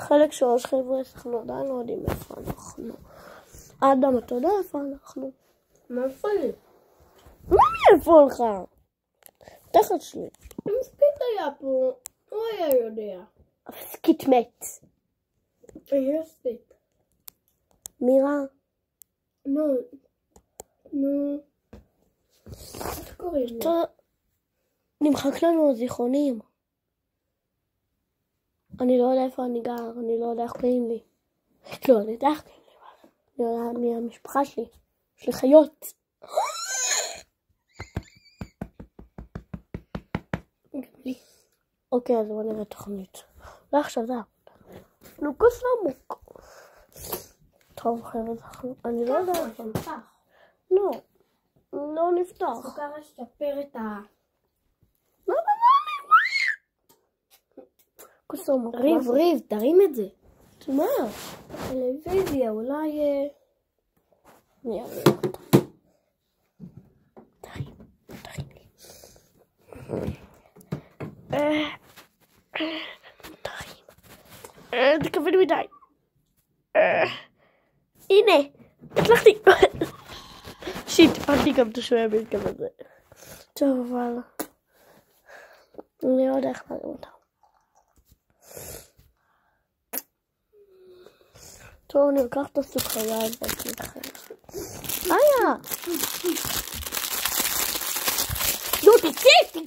חלק 3 חבר'ה, אנחנו עדיין לא יודעים איפה אנחנו. אדם, אתה יודע איפה אנחנו? מאיפה לי? מה מאיפה לך? תחת שלי. מספיק היה פה, הוא היה יודע. סקיט מת. היה ספיק. מירה? נו. איך קוראים לו? נמחק לנו הזיכרונים. אני לא יודע איפה אני גר, אני לא יודע איך קוראים לי. לא, אני יודע איך קוראים לי. אני יודע מי המשפחה שלי. יש לי חיות. אוקיי, אז בוא נראה תוכנית. לא עכשיו, זה נו, כוס עמוק. טוב, חבר'ה, אני לא יודע איפה. לא. לא נפתח. סוכר לשפר את ה... לא, כוס עמוק. ריב, תרים את זה. מה? טלוויזיה, אולי... אני אראה אותה. תרים לי. תרים. תכוון מדי. הנה, הצלחתי. שיט, פנתי גם את השוויה בלכם הזה. טוב, אבל... אני לא יודע איך להרים אותה. טוב, אני אקח את הסוכריה הזאת לכם. איה! לא, תצא!